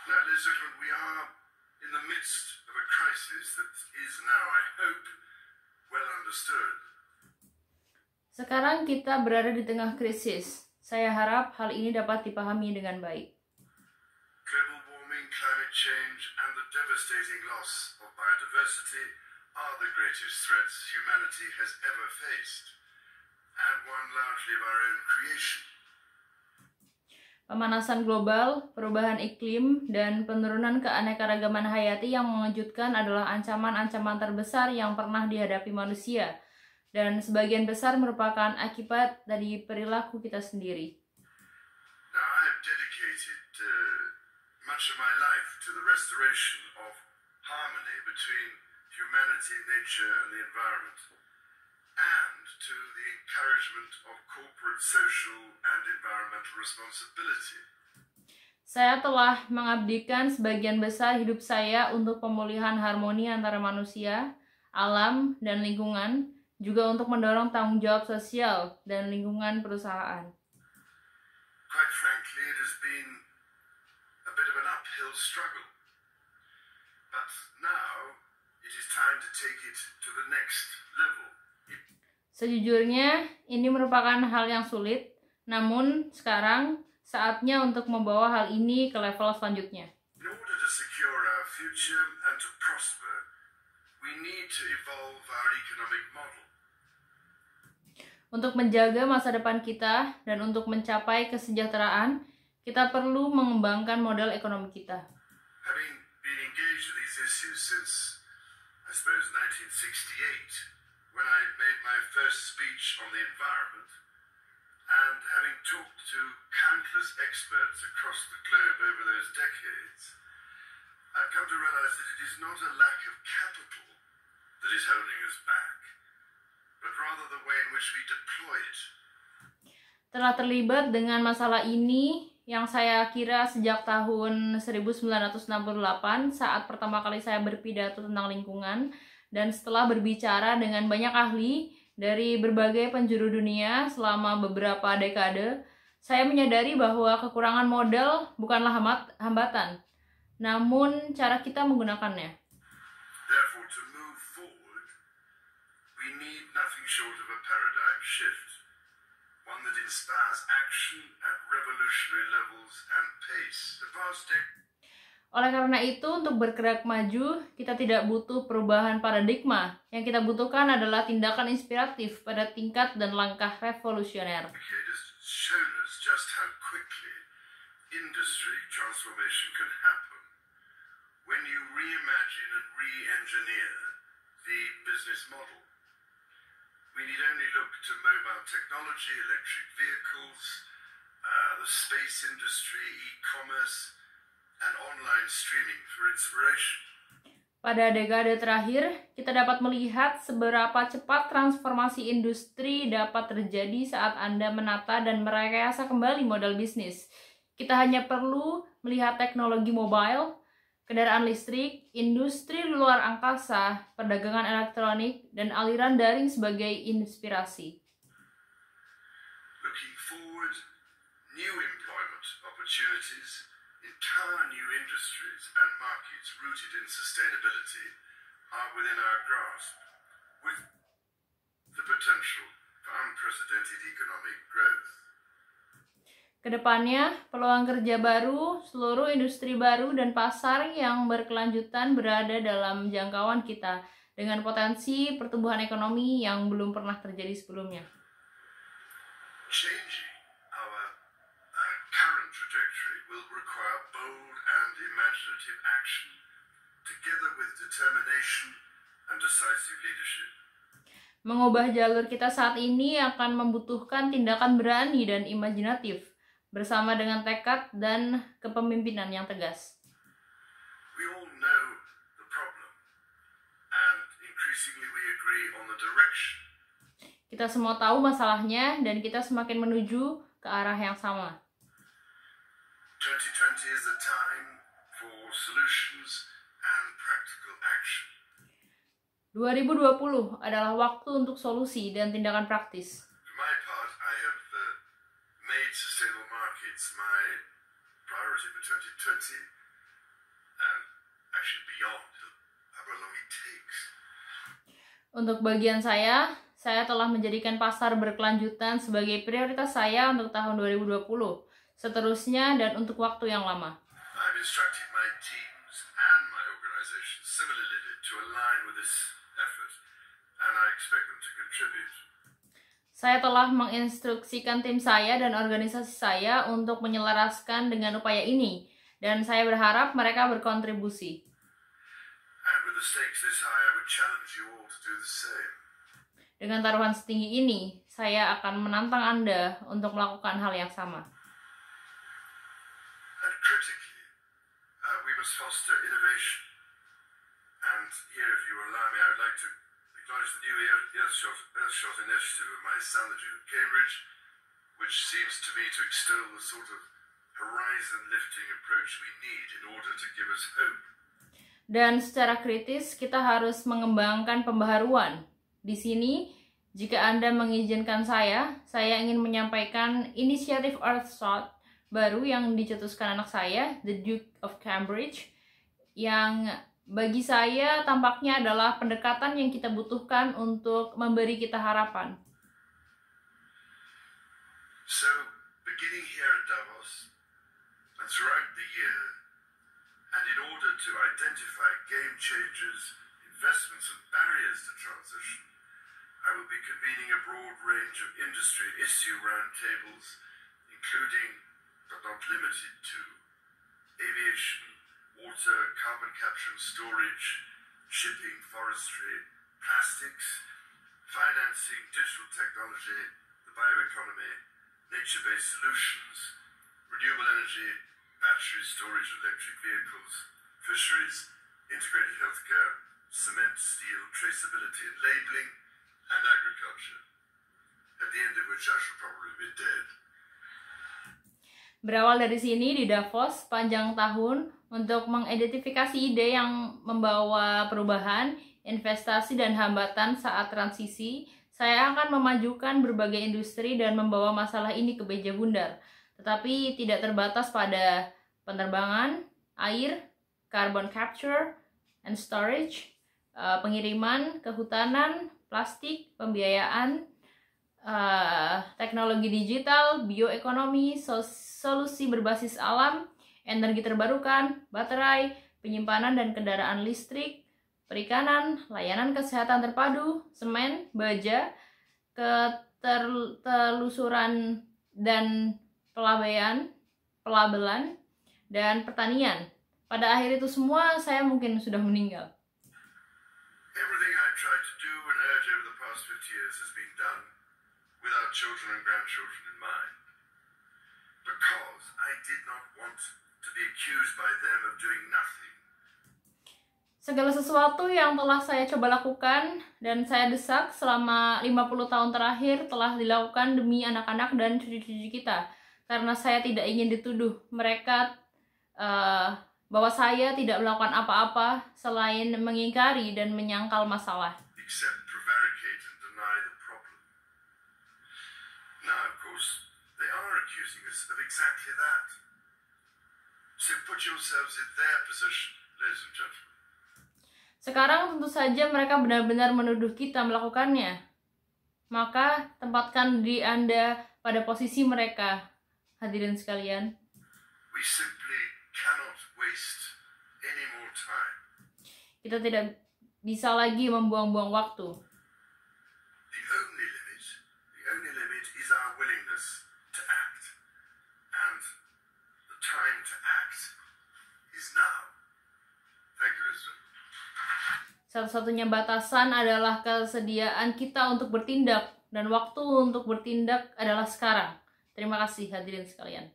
Now, ladies and gentlemen, we are in the midst of a crisis that is now, I hope, well understood. Sekarang kita berada di tengah krisis. Saya harap hal ini dapat dipahami dengan baik. Global warming, climate change, and the devastating loss of biodiversity are the greatest threats humanity has ever faced, and one largely of our own creation. Pemanasan global, perubahan iklim, dan penurunan keanekaragaman hayati yang mengejutkan adalah ancaman-ancaman terbesar yang pernah dihadapi manusia, dan sebagian besar merupakan akibat dari perilaku kita sendiri. Now, I have dedicated much of my life to the restoration of harmony between humanity, nature, and the environment, and to the encouragement of corporate social and environmental responsibility. Saya telah mengabdikan sebagian besar hidup saya untuk pemulihan harmoni antara manusia, alam, dan lingkungan, juga untuk mendorong tanggung jawab sosial dan lingkungan perusahaan. Quite frankly, it has been a bit of an uphill struggle. But now, it is time to take it to the next level. Sejujurnya, ini merupakan hal yang sulit, namun sekarang saatnya untuk membawa hal ini ke level selanjutnya. In order to secure our future and to prosper, we need to evolve our economic model. Untuk menjaga masa depan kita dan untuk mencapai kesejahteraan, kita perlu mengembangkan model ekonomi kita. Having been engaged with these issues since, I suppose, 1968, when I made my first speech on the environment, and having talked to countless experts across the globe over those decades, I've come to realize that it is not a lack of capital that is holding us back, but rather the way in which we deploy it. Telah terlibat dengan masalah ini yang saya kira sejak tahun 1968 saat pertama kali saya berpidato tentang lingkungan, dan setelah berbicara dengan banyak ahli dari berbagai penjuru dunia selama beberapa dekade, saya menyadari bahwa kekurangan modal bukanlah hambatan, namun cara kita menggunakannya. Therefore, to move forward, we need nothing short of a paradigm shift, one that inspires action at revolutionary levels and pace. The past Oleh karena itu, untuk bergerak maju, kita tidak butuh perubahan paradigma. Yang kita butuhkan adalah tindakan inspiratif pada tingkat dan langkah revolusioner. has shown us just how quickly industry transformation can happen when you reimagine and re-engineer the business model. We need only look to mobile technology, electric vehicles, the space industry, e-commerce, and online streaming for inspiration. Pada dekade terakhir, kita dapat melihat seberapa cepat transformasi industri dapat terjadi saat Anda menata dan merekayasa kembali modal bisnis. Kita hanya perlu melihat teknologi mobile, kendaraan listrik, industri luar angkasa, perdagangan elektronik, dan aliran daring sebagai inspirasi. Looking forward, new employment opportunities, entire new industries and markets rooted in sustainability are within our grasp, with the potential for unprecedented economic growth. Kedepannya, peluang kerja baru, seluruh industri baru, dan pasar yang berkelanjutan berada dalam jangkauan kita dengan potensi pertumbuhan ekonomi yang belum pernah terjadi sebelumnya. Changing our current trajectory will require bold and imaginative action, together with determination and decisive leadership. Mengubah jalur kita saat ini akan membutuhkan tindakan berani dan imajinatif, bersama dengan tekad dan kepemimpinan yang tegas. We all know the problem, and increasingly we agree on the direction. Kita semua tahu masalahnya, dan kita semakin menuju ke arah yang sama. 2020 is the time for solutions and practical action. 2020 adalah waktu untuk solusi dan tindakan praktis. For my part, I have made sustainable markets my priority for 2020, beyond, however long it takes. Untuk bagian saya telah menjadikan pasar berkelanjutan sebagai prioritas saya untuk tahun 2020, seterusnya dan untuk waktu yang lama. I've instructed my teams and my organization similarly to align with this effort, and I expect them to contribute. Saya telah menginstruksikan tim saya dan organisasi saya untuk menyelaraskan dengan upaya ini, dan saya berharap mereka berkontribusi. And with the stakes this high, I would challenge you all to do the same. Dengan taruhan setinggi ini, saya akan menantang Anda untuk melakukan hal yang sama. And critically, we must foster innovation. And here, if you allow me, I would like to acknowledge the new Earthshot initiative of my son, the Duke of Cambridge, which seems to me to extol the sort of horizon-lifting approach we need in order to give us hope. Dan secara kritis, kita harus mengembangkan pembaharuan. Di sini, jika Anda mengizinkan saya ingin menyampaikan inisiatif Earthshot baru yang dicetuskan anak saya, the Duke of Cambridge, yang bagi saya tampaknya adalah pendekatan yang kita butuhkan untuk memberi kita harapan. So, beginning here at Davos, and throughout the year, and in order to identify game changers, investments and barriers to transition, I will be convening a broad range of industry and issue roundtables, including, but not limited to, aviation, water, carbon capture and storage, shipping, forestry, plastics, financing, digital technology, the bioeconomy, nature-based solutions, renewable energy, battery storage, electric vehicles, fisheries, integrated healthcare, cement, steel, traceability and labeling, and agriculture, at the end of which I shall probably be dead. Berawal dari sini di Davos panjang tahun untuk mengidentifikasi ide yang membawa perubahan, investasi dan hambatan saat transisi, saya akan memajukan berbagai industri dan membawa masalah ini ke meja bundar, tetapi tidak terbatas pada penerbangan, air, carbon capture and storage, pengiriman, kehutanan, plastik, pembiayaan, teknologi digital, bioekonomi, solusi berbasis alam, energi terbarukan, baterai, penyimpanan dan kendaraan listrik, perikanan, layanan kesehatan terpadu, semen, baja, ketelusuran dan pelabelan, dan pertanian. Pada akhir itu semua, saya mungkin sudah meninggal. Everything I tried to do and urge over the past 50 years has been done with our children and grandchildren in mind. Because I did not want to be accused by them of doing nothing. Segala sesuatu yang telah saya coba lakukan dan saya desak selama 50 tahun terakhir telah dilakukan demi anak-anak dan cucu-cucu kita. Karena saya tidak ingin dituduh mereka bahwa saya tidak melakukan apa-apa selain mengingkari dan menyangkal masalah. Except prevaricate and deny the problem. Now, of course, they are accusing us of exactly that. So put yourselves in their position, ladies and gentlemen. Sekarang tentu saja mereka benar-benar menuduh kita melakukannya. Maka tempatkan diri Anda pada posisi mereka, hadirin sekalian. We simply cannot waste any more time. Kita tidak bisa lagi membuang-buang waktu. The only limit is our willingness to act. And the time to act is now. Thank you, Elizabeth. Satu-satunya batasan adalah kesediaan kita untuk bertindak, dan waktu untuk bertindak adalah sekarang. Terima kasih hadirin sekalian.